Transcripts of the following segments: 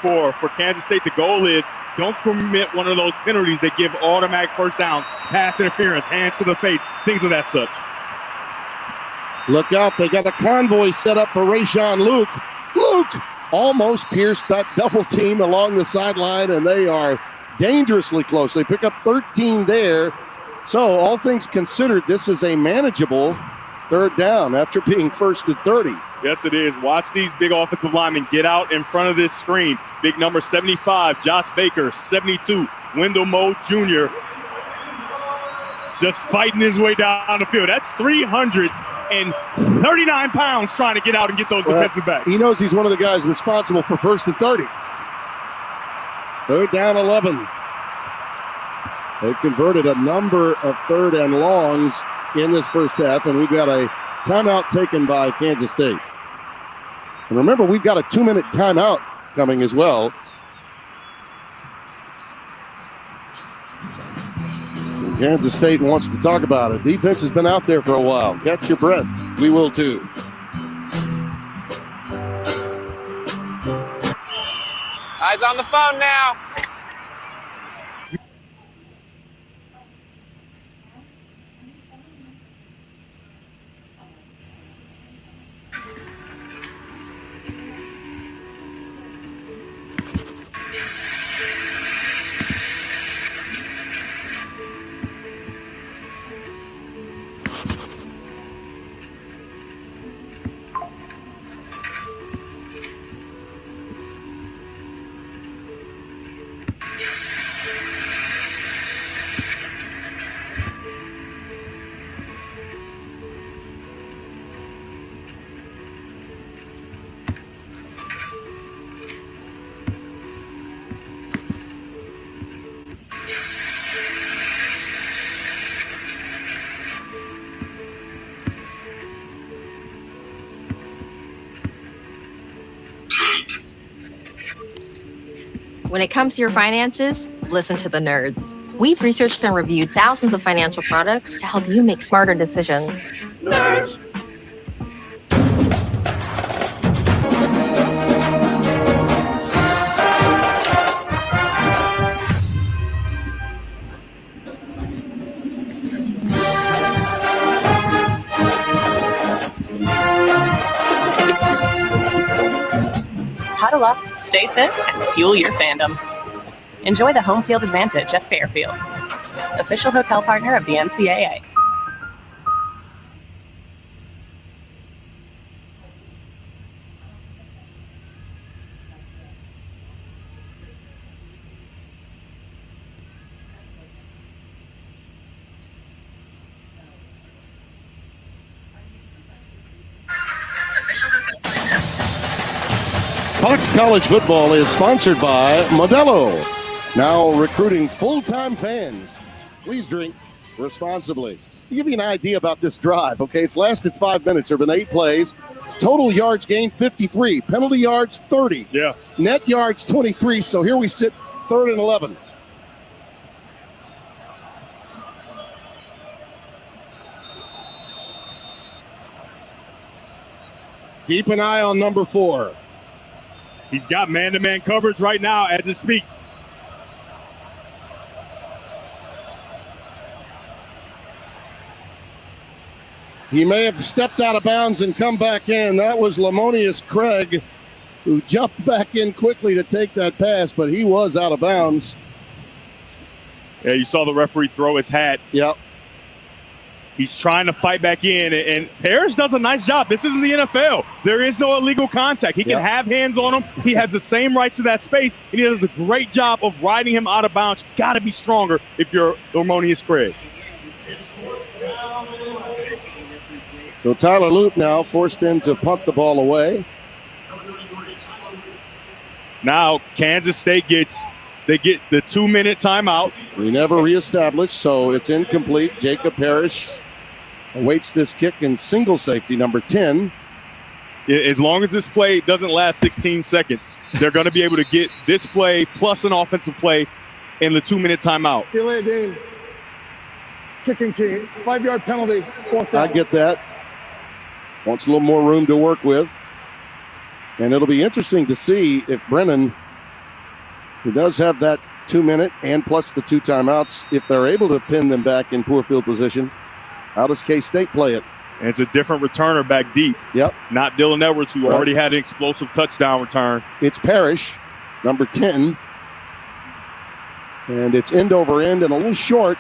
for Kansas State. The goal is don't commit one of those penalties that give automatic first down, pass interference, hands to the face, things of that such. Look out, they got a convoy set up for Rayshon Luke. Luke almost pierced that double team along the sideline, and they are dangerously close. They pick up 13 there. So all things considered, this is a manageable third down after being first at 30. Yes, it is. Watch these big offensive linemen get out in front of this screen. Big number 75, Josh Baker, 72, Wendell Moe Jr. just fighting his way down the field. That's 339 pounds trying to get out and get those defensive backs. He knows he's one of the guys responsible for first and 30. Third down 11. They've converted a number of third and longs in this first half, and we've got a timeout taken by Kansas State. And remember, we've got a 2-minute timeout coming as well. And Kansas State wants to talk about it. Defense has been out there for a while. Catch your breath. We will too. Eyes on the phone now. When it comes to your finances, listen to the nerds. We've researched and reviewed thousands of financial products to help you make smarter decisions. Nerds! Huddle up, stay fit, and fuel your fandom. Enjoy the home field advantage at Fairfield, official hotel partner of the Ncaa. Fox College Football is sponsored by Modelo. Now recruiting full-time fans. Please drink responsibly. To give you an idea about this drive, okay, it's lasted 5 minutes. There have been 8 plays. Total yards gained 53. Penalty yards 30. Yeah. Net yards 23. So here we sit, 3rd and 11. Keep an eye on number 4. He's got man-to-man coverage right now as it speaks. He may have stepped out of bounds and come back in. That was Lamonius Craig, who jumped back in quickly to take that pass, but he was out of bounds. Yeah, you saw the referee throw his hat. Yep. He's trying to fight back in, and Harris does a nice job. This isn't the NFL. There is no illegal contact. He can have hands on him. He has the same right to that space, and he does a great job of riding him out of bounds. Got to be stronger if you're Lamonius Craig. So Tyler Loop now forced in to punt the ball away. Now Kansas State gets the 2-minute timeout. We never reestablished, so it's incomplete. Jacob Parrish awaits this kick in single safety, number 10. As long as this play doesn't last 16 seconds, they're going to be able to get this play plus an offensive play in the 2-minute timeout. Delay game. Kicking team. 5-yard penalty. 4th down. I get that. Wants a little more room to work with. And it'll be interesting to see if Brennan He does have that 2 minute and plus the 2 timeouts if they're able to pin them back in poor field position. How does K-State play it? And it's a different returner back deep. Yep. Not Dylan Edwards, who already had an explosive touchdown return. It's Parrish, number 10. And it's end over end and a little short.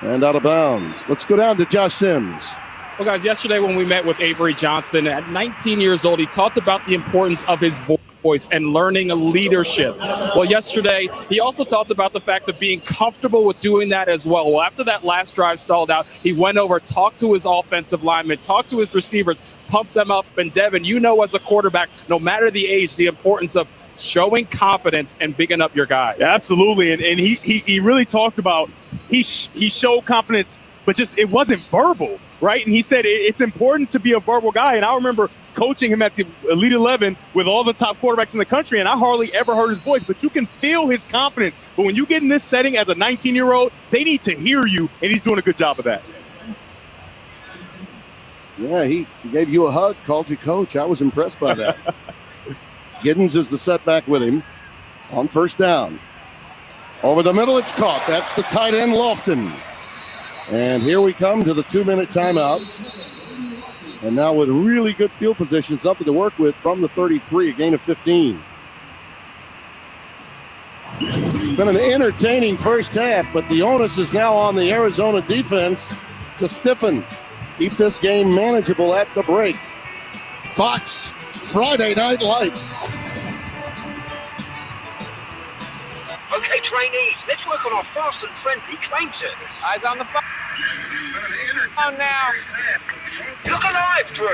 And out of bounds. Let's go down to Josh Sims. Well, guys, yesterday when we met with Avery Johnson, at 19 years old, he talked about the importance of his voice and learning leadership. Well, yesterday, he also talked about the fact of being comfortable with doing that as well. Well, after that last drive stalled out, he went over, talked to his offensive linemen, talked to his receivers, pumped them up. And Devin, you know as a quarterback, no matter the age, the importance of showing confidence and bigging up your guys. Yeah, absolutely. And he really talked about he showed confidence, but just it wasn't verbal, right? And he said it's important to be a verbal guy. And I remember coaching him at the Elite 11 with all the top quarterbacks in the country, and I hardly ever heard his voice, but you can feel his confidence. But when you get in this setting as a 19-year-old, they need to hear you, and he's doing a good job of that. Yeah, he gave you a hug, called you coach. I was impressed by that. Giddens is the setback with him on first down. Over the middle, it's caught. That's the tight end, Lofton. And here we come to the 2-minute timeout. And now with really good field position, something to work with from the 33, a gain of 15. It's been an entertaining first half, but the onus is now on the Arizona defense to stiffen. Keep this game manageable at the break. Fox, Friday Night Lights. Okay, trainees, let's work on our fast and friendly claim service. Eyes on the phone. On now. Look alive, Drew.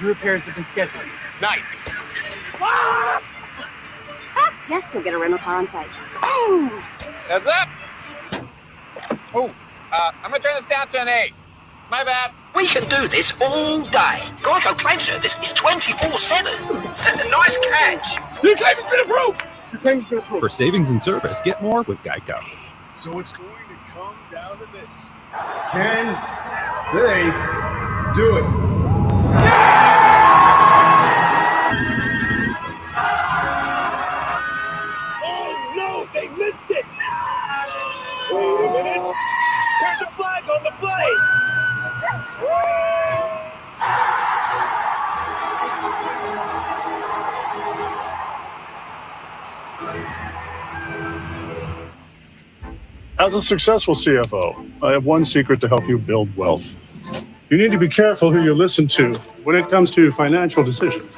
New repairs have been scheduled. Nice. Yes, you'll get a rental car on site. Heads up. Oh, I'm going to turn this down to an 8. My bad. We can do this all day. Geico claim service is 24/7. Nice catch. Your claim has been approved. For savings and service, get more with Geico. So it's going to come down to this. Can they do it? Oh no, they missed it! Wait a minute. There's a flag on the play. As a successful CFO, I have one secret to help you build wealth. You need to be careful who you listen to when it comes to financial decisions.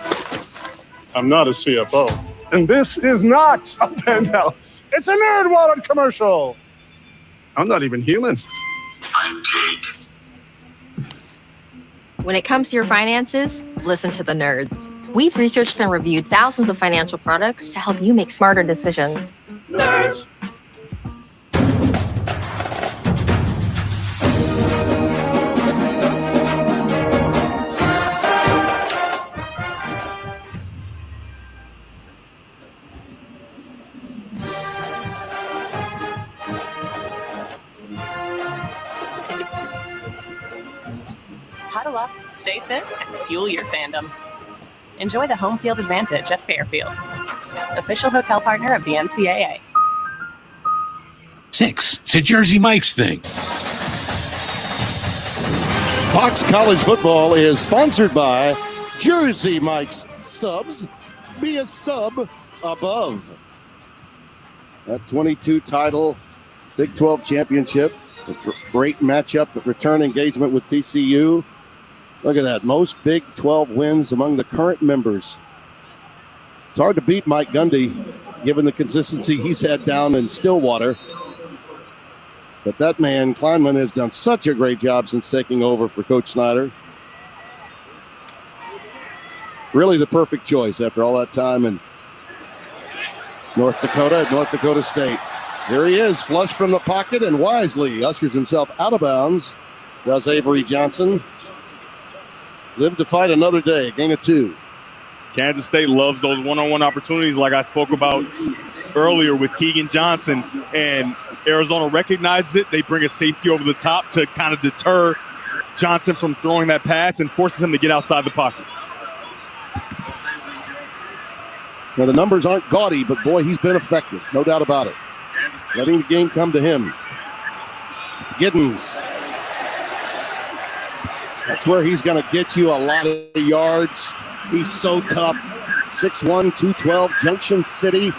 I'm not a CFO, and this is not a penthouse. It's a Nerd Wallet commercial. I'm not even human. When it comes to your finances, listen to the nerds. We've researched and reviewed thousands of financial products to help you make smarter decisions. Nerds! Huddle up, stay fit, and fuel your fandom. Enjoy the home field advantage at Fairfield, official hotel partner of the NCAA. 6. It's a Jersey Mike's thing. Fox College Football is sponsored by Jersey Mike's Subs. Be a sub above. That 22 title, Big 12 championship, a great matchup, return engagement with TCU. Look at that, most Big 12 wins among the current members. It's hard to beat Mike Gundy, given the consistency he's had down in Stillwater. But that man, Kleinman, has done such a great job since taking over for Coach Snyder. Really the perfect choice after all that time in North Dakota at North Dakota State. Here he is, flush from the pocket, and wisely ushers himself out of bounds. Does Avery Johnson. Live to fight another day, a gain of 2. Kansas State loves those one-on-one opportunities like I spoke about earlier with Keegan Johnson, and Arizona recognizes it. They bring a safety over the top to kind of deter Johnson from throwing that pass and forces him to get outside the pocket. Now, the numbers aren't gaudy, but boy, he's been effective. No doubt about it. Letting the game come to him. Giddens. That's where he's going to get you a lot of yards. He's so tough. 6'1", 212, Junction City.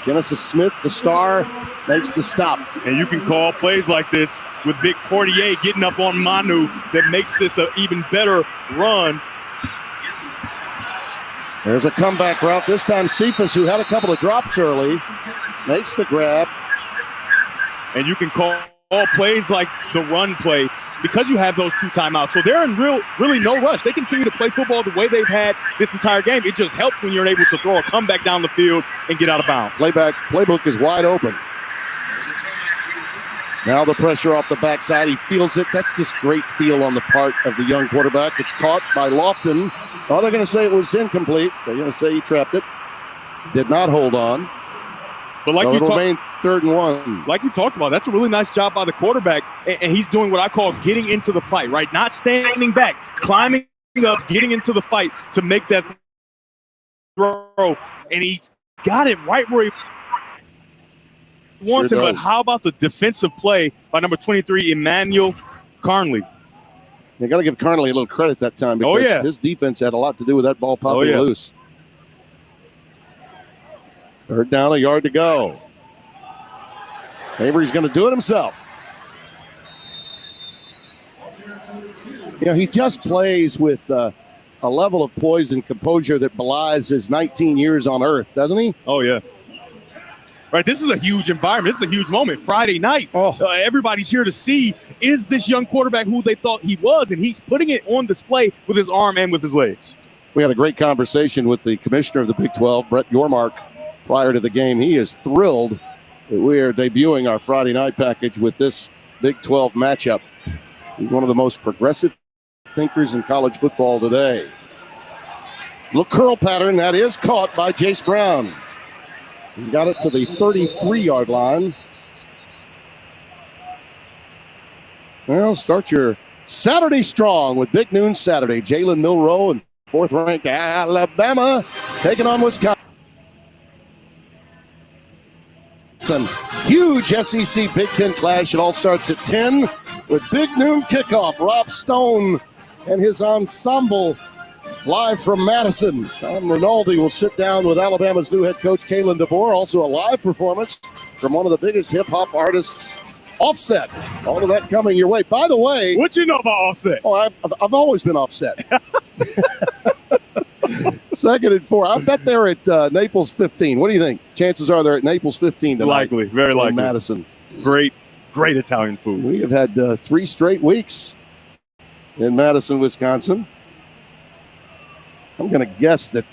Genesis Smith, the star, makes the stop. And you can call plays like this with Big Portier getting up on Manu that makes this an even better run. There's a comeback route. This time Cephas, who had a couple of drops early, makes the grab. And you can call plays like the run play because you have those 2 timeouts. So they're in really no rush. They continue to play football the way they've had this entire game. It just helps when you're able to throw a comeback down the field and get out of bounds. Playbook is wide open. Now the pressure off the backside. He feels it. That's just great feel on the part of the young quarterback. It's caught by Lofton. Oh, they're going to say it was incomplete. They're going to say he trapped it. Did not hold on. But like so you it'll remain 3rd and 1. Like you talked about, that's a really nice job by the quarterback. And he's doing what I call getting into the fight, right? Not standing back, climbing up, getting into the fight to make that throw. And he's got it right where he wants him. But how about the defensive play by number 23, Emmanuel Carnley? You got to give Carnley a little credit that time because his defense had a lot to do with that ball popping loose. 3rd down, a yard to go. Avery's going to do it himself. You know, he just plays with a level of poise and composure that belies his 19 years on earth, doesn't he? Oh, yeah. Right, this is a huge environment. This is a huge moment. Friday night, everybody's here to see, is this young quarterback who they thought he was? And he's putting it on display with his arm and with his legs. We had a great conversation with the commissioner of the Big 12, Brett Yormark, prior to the game. He is thrilled that we are debuting our Friday night package with this Big 12 matchup. He's one of the most progressive thinkers in college football today. Look, curl pattern, that is caught by Jace Brown. He's got it to the 33-yard line. Well, start your Saturday strong with Big Noon Saturday. Jalen Milroe and 4th-ranked Alabama taking on Wisconsin. Some huge SEC Big Ten clash. It all starts at 10 with Big Noon kickoff. Rob Stone and his ensemble live from Madison. Tom Rinaldi will sit down with Alabama's new head coach, Kalen DeBoer. Also a live performance from one of the biggest hip-hop artists, Offset. All of that coming your way. By the way... What you know about Offset? Oh, I've always been Offset. 2nd and 4. I bet they're at Naples 15. What do you think? Chances are they're at Naples 15 tonight. Likely, very likely. Madison. Great Italian food. We have had 3 straight weeks in Madison, Wisconsin. I'm going to guess that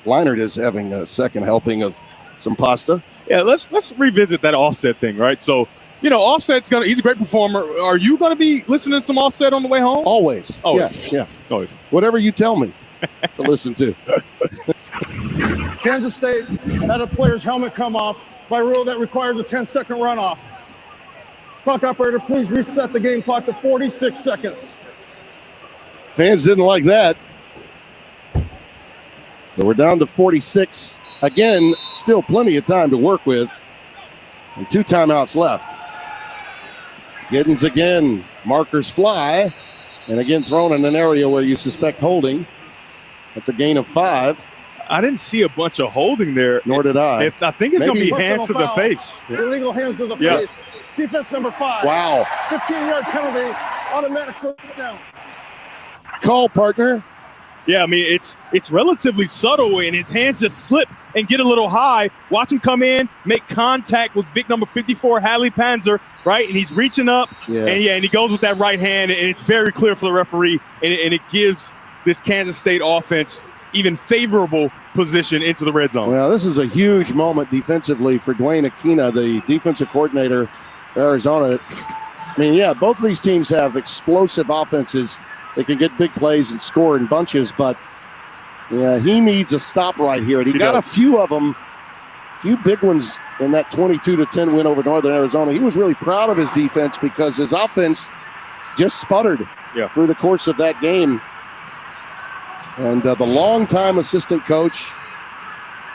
Leinart is having a second helping of some pasta. Yeah, let's revisit that Offset thing, right? So, you know, Offset's he's a great performer. Are you going to be listening to some Offset on the way home? Always. Yeah. Always. Whatever you tell me to listen to. Kansas State had a player's helmet come off by rule that requires a 10-second runoff. Clock operator, please reset the game clock to 46 seconds. Fans didn't like that. So we're down to 46. Again, still plenty of time to work with. And 2 timeouts left. Giddens again. Markers fly. And again, thrown in an area where you suspect holding. That's a gain of 5. I didn't see a bunch of holding there. Nor did I. I think it's going to be hands to the face. Illegal hands to the face. Defense number 5. Wow. 15-yard penalty. Automatic first down. Call, partner. Yeah, I mean, it's relatively subtle, and his hands just slip and get a little high. Watch him come in, make contact with big number 54, Hadley Panzer, right? And he's reaching up, and he goes with that right hand, and it's very clear for the referee, and it gives this Kansas State offense even favorable position into the red zone. Well, this is a huge moment defensively for Dwayne Aquina, the defensive coordinator for Arizona. I mean, both of these teams have explosive offenses. They can get big plays and score in bunches, but he needs a stop right here. And he got a few of them, a few big ones in that 22-10 win over Northern Arizona. He was really proud of his defense because his offense just sputtered through the course of that game. And the longtime assistant coach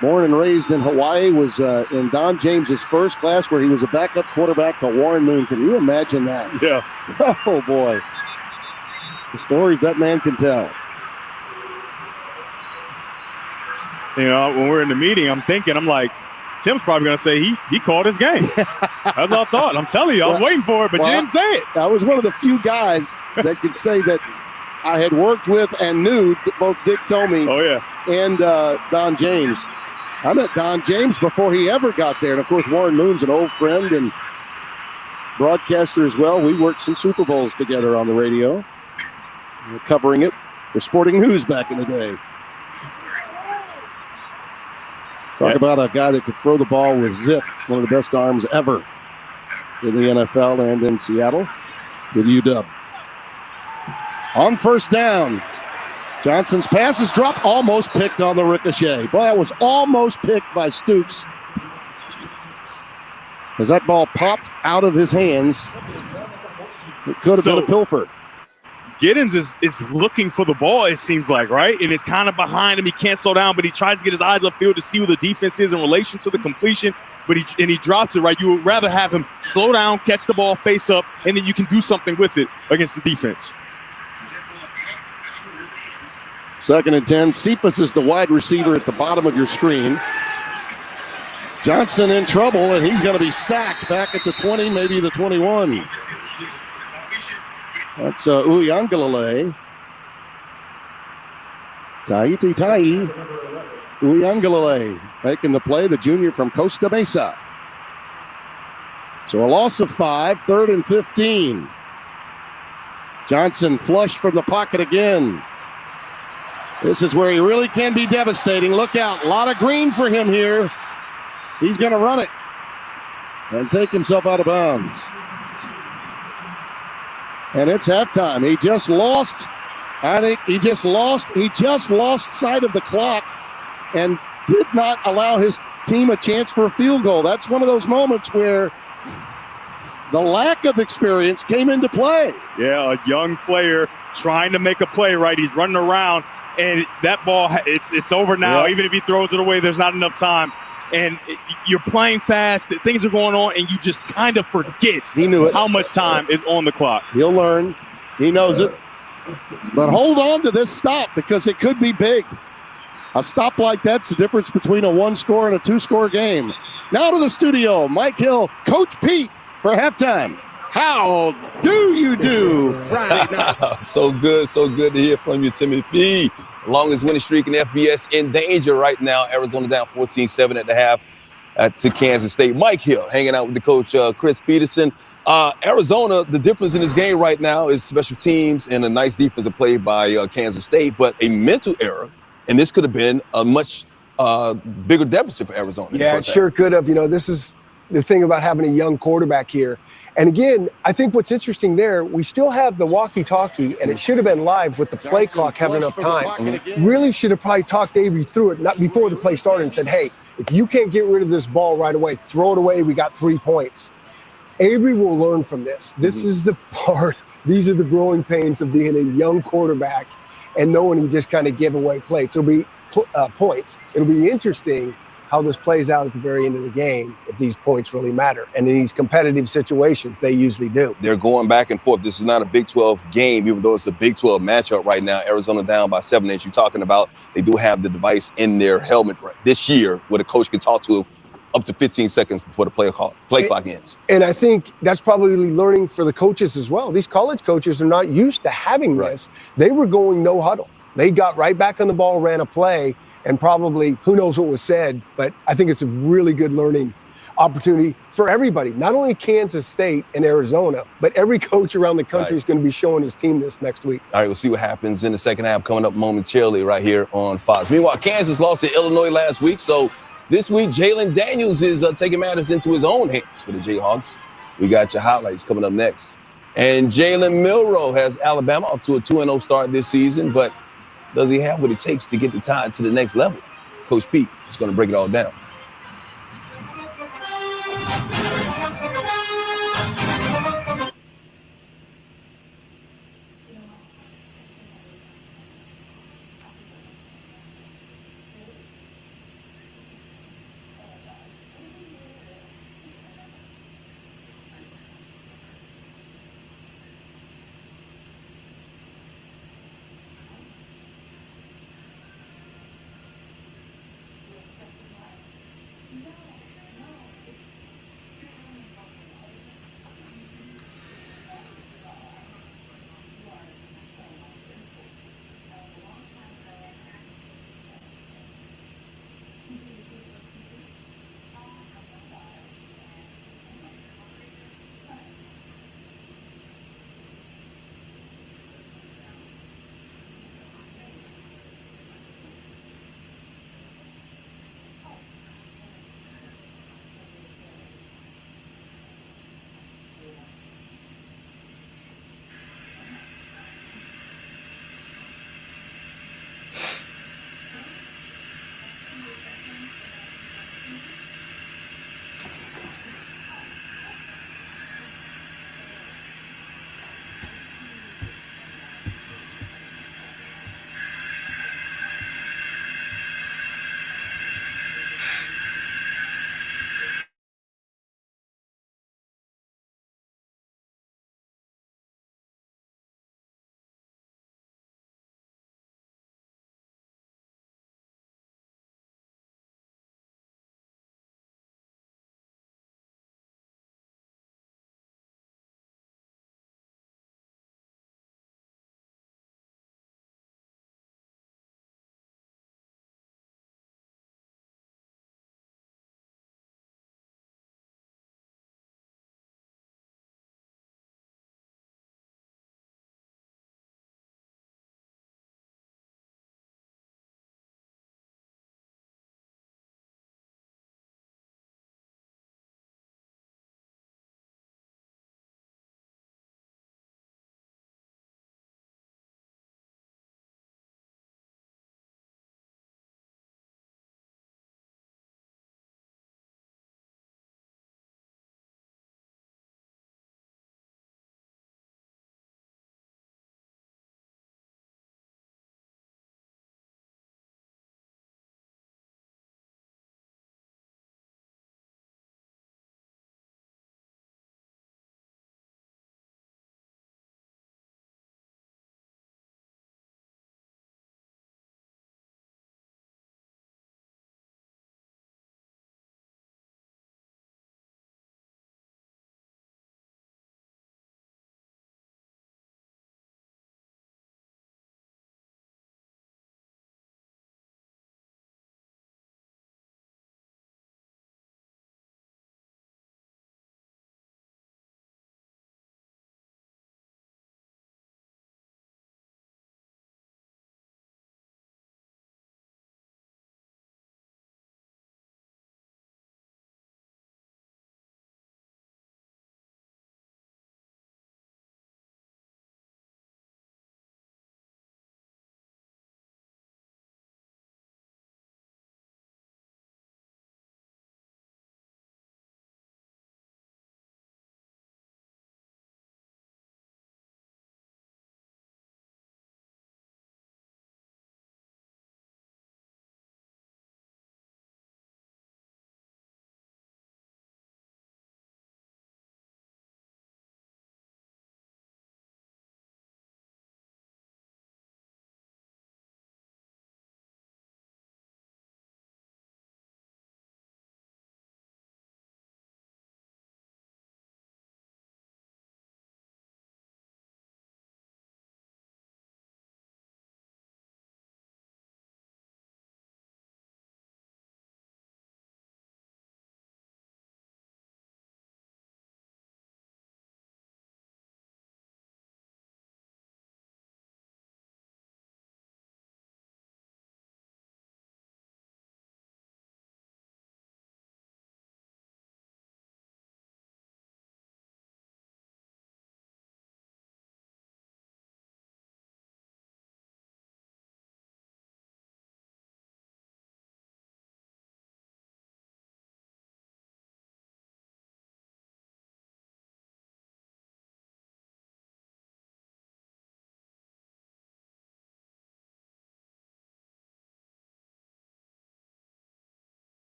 born and raised in Hawaii, was in Don James's first class where he was a backup quarterback to Warren Moon. Can you imagine that? Yeah. Oh, boy. The stories that man can tell. You know, when we're in the meeting, I'm like, Tim's probably going to say he called his game. That's what I thought. I'm telling you, I was waiting for it, but you didn't say it. I was one of the few guys that could say that I had worked with and knew both Dick Tomey and Don James. I met Don James before he ever got there. And, of course, Warren Moon's an old friend and broadcaster as well. We worked some Super Bowls together on the radio, covering it for Sporting News back in the day. Talk about a guy that could throw the ball with zip, one of the best arms ever in the NFL and in Seattle with UW. On first down, Johnson's pass is dropped, almost picked on the ricochet. Boy, that was almost picked by Stooks. As that ball popped out of his hands, it could have been a pilfer. Giddens is looking for the ball, it seems like, right? And it's kind of behind him. He can't slow down, but he tries to get his eyes upfield to see where the defense is in relation to the completion, but he drops it, right? You would rather have him slow down, catch the ball face up, and then you can do something with it against the defense. 2nd and 10. Cephas is the wide receiver at the bottom of your screen. Johnson in trouble, and he's going to be sacked back at the 20, maybe the 21. That's Uiagalelei. Tahiti Uiagalelei making the play, the junior from Costa Mesa. So a loss of 5, 3rd and 15. Johnson flushed from the pocket again. This is where he really can be devastating. Look out, a lot of green for him here. He's going to run it and take himself out of bounds. And it's halftime. He just lost. I think he just lost sight of the clock and did not allow his team a chance for a field goal. That's one of those moments where the lack of experience came into play. Yeah, a young player trying to make a play, right? He's running around, and that ball, it's over now. Even if he throws it away, there's not enough time. And you're playing fast, things are going on, and you just kind of forget how much time is on the clock. He'll learn. He knows it. But hold on to this stop because it could be big. A stop like that's the difference between a 1-score and a 2-score game. Now to the studio, Mike Hill, Coach Pete for halftime. How do you do Friday night? So good to hear from you, Timmy P. Longest winning streak in FBS in danger right now. Arizona down 14-7 at the half to Kansas State. Mike Hill hanging out with the coach, Chris Peterson. Arizona, the difference in this game right now is special teams and a nice defensive play by Kansas State, but a mental error, and this could have been a much bigger deficit for Arizona. Yeah, it sure could have. You know, this is the thing about having a young quarterback here. And again, I think what's interesting there, we still have the walkie-talkie, and it should have been live with the play clock having enough time. Really should have probably talked Avery through it, not before the play started, and said, hey, if you can't get rid of this ball right away, throw it away. We got 3 points. Avery will learn from this. This is the part, these are the growing pains of being a young quarterback and knowing he just kind of give away plays. It'll be points. It'll be interesting how this plays out at the very end of the game if these points really matter. And in these competitive situations, they usually do. They're going back and forth. This is not a Big 12 game, even though it's a Big 12 matchup right now. Arizona down by 7, as you're talking about. They do have the device in their helmet this year where the coach can talk to them up to 15 seconds before the play clock ends. And I think that's probably learning for the coaches as well. These college coaches are not used to having this. They were going no huddle. They got right back on the ball, ran a play, and probably, who knows what was said, but I think it's a really good learning opportunity for everybody, not only Kansas State and Arizona, but every coach around the country is going to be showing his team this next week. All right, we'll see what happens in the second half coming up momentarily right here on Fox. Meanwhile, Kansas lost to Illinois last week, so this week Jalen Daniels is taking matters into his own hands for the Jayhawks. We got your highlights coming up next. And Jalen Milroe has Alabama up to a 2-0 start this season, but does he have what it takes to get the Tide to the next level? Coach Pete is going to break it all down.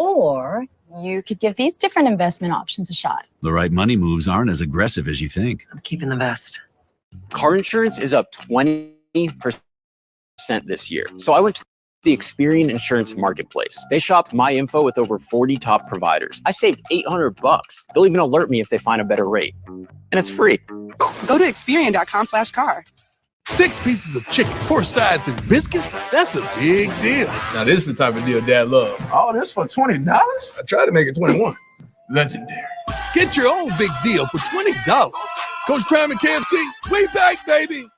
Or you could give these different investment options a shot. The right money moves aren't as aggressive as you think. I'm keeping the best. Car insurance is up 20% this year. So I went to the Experian Insurance Marketplace. They shop my info with over 40 top providers. I saved $800. They'll even alert me if they find a better rate. And it's free. Go to Experian.com/car. 6 pieces of chicken, 4 sides, and biscuits? That's a big deal. Now, this is the type of deal Dad loves. All this for $20? I tried to make it 21. Legendary. Get your own big deal for $20. Coach Prime and KFC, we back, baby.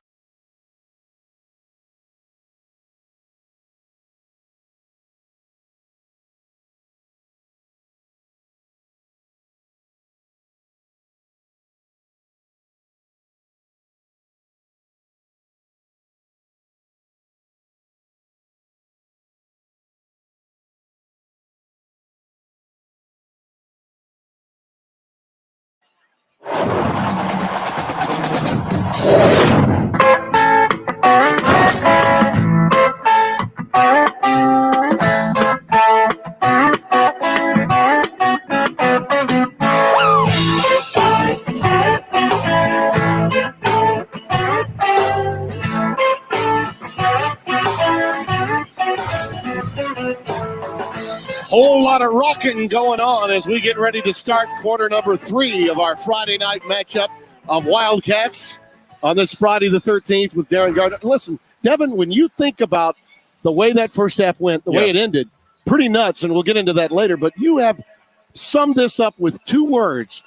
Whole lot of rocking going on as we get ready to start quarter number 3 of our Friday night matchup of Wildcats on this Friday the 13th with Darren Gardner. Listen, Devin, when you think about the way that first half went, the way it ended, pretty nuts, and we'll get into that later, but you have summed this up with 2 words.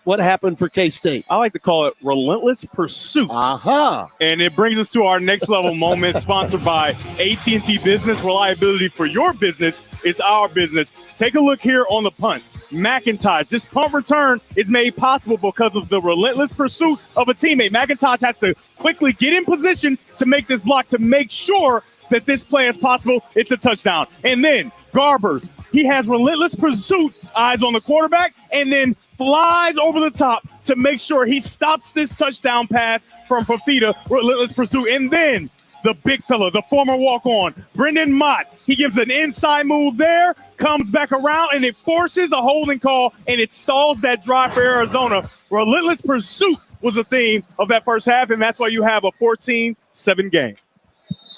What happened for K-State? I like to call it relentless pursuit. And it brings us to our next level moment, sponsored by AT&T Business. Reliability for your business. It's our business. Take a look here on the punt. McIntosh. This punt return is made possible because of the relentless pursuit of a teammate. McIntosh has to quickly get in position to make this block to make sure that this play is possible. It's a touchdown. And then Garber, he has relentless pursuit, eyes on the quarterback, and then flies over the top to make sure he stops this touchdown pass from Fafita, relentless pursuit. And then the big fella, the former walk-on, Brendan Mott, he gives an inside move there, comes back around, and it forces a holding call, and it stalls that drive for Arizona. Relentless pursuit was the theme of that first half, and that's why you have a 14-7 game.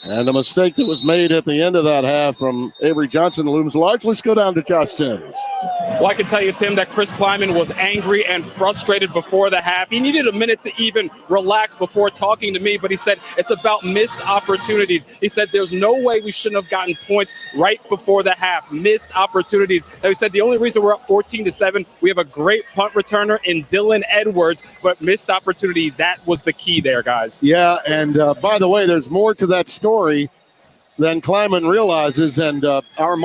And the mistake that was made at the end of that half from Avery Johnson looms large. Let's go down to Josh Sims. Well, I can tell you, Tim, that Chris Kleiman was angry and frustrated before the half. He needed a minute to even relax before talking to me, but he said it's about missed opportunities. He said there's no way we shouldn't have gotten points right before the half. Missed opportunities. And he said the only reason we're up 14-7, we have a great punt returner in Dylan Edwards, but missed opportunity, that was the key there, guys. Yeah, and by the way, there's more to that story than Kleiman realizes, and our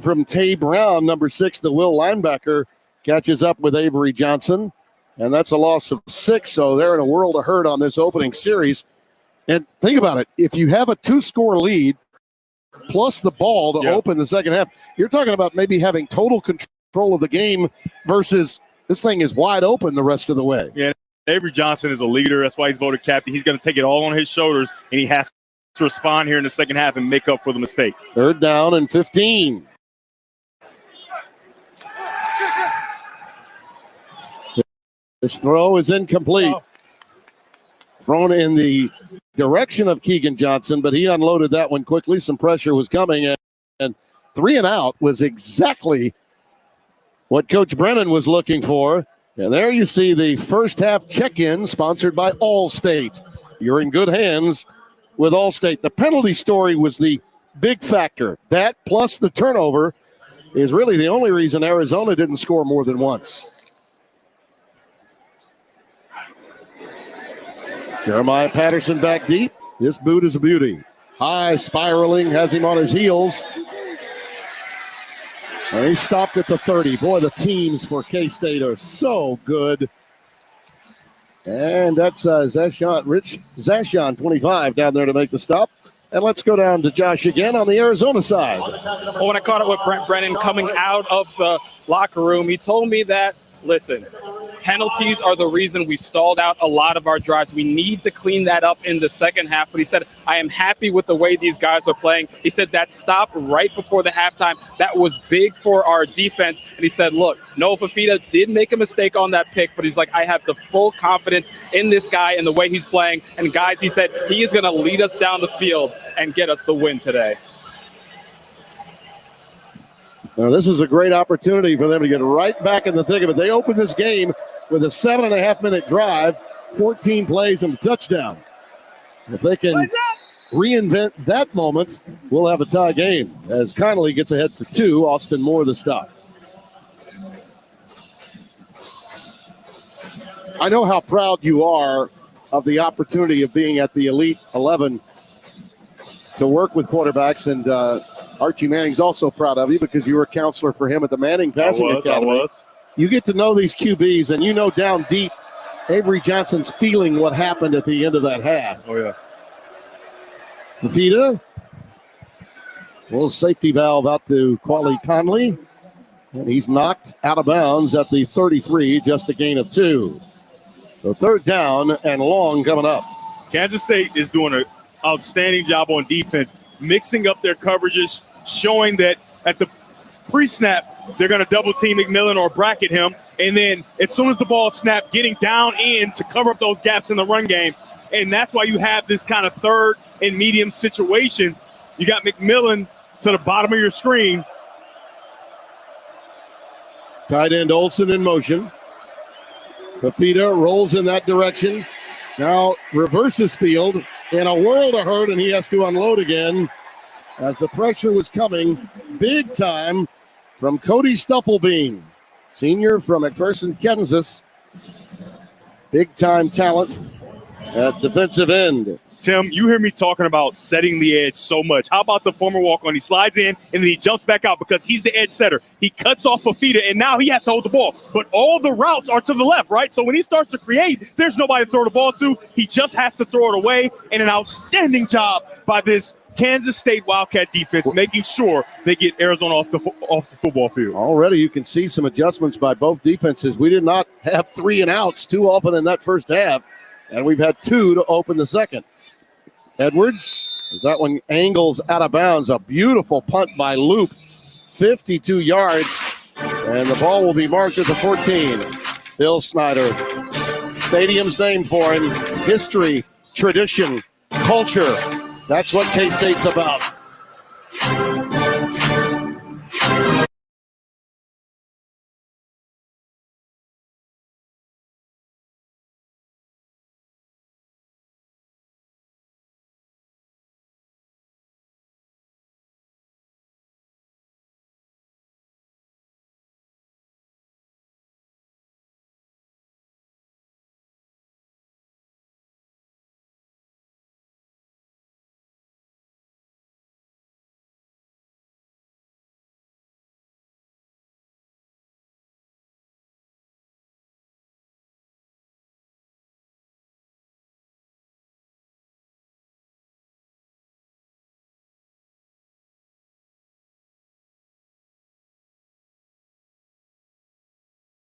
from Tay Brown, number 6, the Will linebacker, catches up with Avery Johnson, and that's a loss of 6, so they're in a world of hurt on this opening series. And think about it, if you have a 2-score lead plus the ball to open the second half, you're talking about maybe having total control of the game versus this thing is wide open the rest of the way. Yeah, Avery Johnson is a leader. That's why he's voted captain. He's going to take it all on his shoulders, and he has to respond here in the second half and make up for the mistake. 3rd down and 15. This throw is incomplete. Thrown in the direction of Keegan Johnson, but he unloaded that one quickly. Some pressure was coming, and 3 and out was exactly what Coach Brennan was looking for. And there you see the first half check-in sponsored by Allstate. You're in good hands with Allstate. The penalty story was the big factor. That plus the turnover is really the only reason Arizona didn't score more than once. Jeremiah Patterson back deep. This boot is a beauty. High spiraling, has him on his heels. And he stopped at the 30. Boy, the teams for K-State are so good. And that's Rich Zashawn, 25, down there to make the stop. And let's go down to Josh again on the Arizona side. Well, when I caught up with Brent Brennan coming out of the locker room, he told me that, listen, penalties are the reason we stalled out a lot of our drives. We need to clean that up in the second half. But he said, I am happy with the way these guys are playing. He said that stop right before the halftime, that was big for our defense. And he said, look, Noah Fafita did make a mistake on that pick, but he's like, I have the full confidence in this guy and the way he's playing. And guys, he said, he is going to lead us down the field and get us the win today. Now, this is a great opportunity for them to get right back in the thick of it. They opened this game with a 7.5-minute drive, 14 plays and a touchdown. If they can reinvent that moment, we'll have a tie game as Connolly gets ahead for 2. Austin Moore the stop. I know how proud you are of the opportunity of being at the Elite 11 to work with quarterbacks, and Archie Manning's also proud of you because you were a counselor for him at the Manning Passing Academy. I was. You get to know these QBs, and you know down deep, Avery Johnson's feeling what happened at the end of that half. Oh, yeah. Fafita, little safety valve out to Quali Conley, and he's knocked out of bounds at the 33, just a gain of 2. So 3rd down and long coming up. Kansas State is doing an outstanding job on defense, mixing up their coverages, showing that at the pre-snap, they're going to double team McMillan or bracket him. And then as soon as the ball snapped, getting down in to cover up those gaps in the run game. And that's why you have this kind of 3rd and medium situation. You got McMillan to the bottom of your screen. Tight end Olsen in motion. Fafita rolls in that direction. Now reverses field in a world of hurt, and he has to unload again as the pressure was coming big time from Cody Stufflebean, senior from McPherson, Kansas. Big time talent at defensive end. Tim, you hear me talking about setting the edge so much. How about the former walk-on? He slides in, and then he jumps back out because he's the edge setter. He cuts off Fafita, and now he has to hold the ball. But all the routes are to the left, right? So when he starts to create, there's nobody to throw the ball to. He just has to throw it away, and an outstanding job by this Kansas State Wildcat defense, making sure they get Arizona off the football field. Already you can see some adjustments by both defenses. We did not have 3 and outs too often in that first half, and we've had 2 to open the second. Edwards, as that one angles out of bounds. A beautiful punt by Loop, 52 yards, and the ball will be marked at the 14. Bill Snyder, stadium's named for him. History, tradition, culture. That's what K-State's about.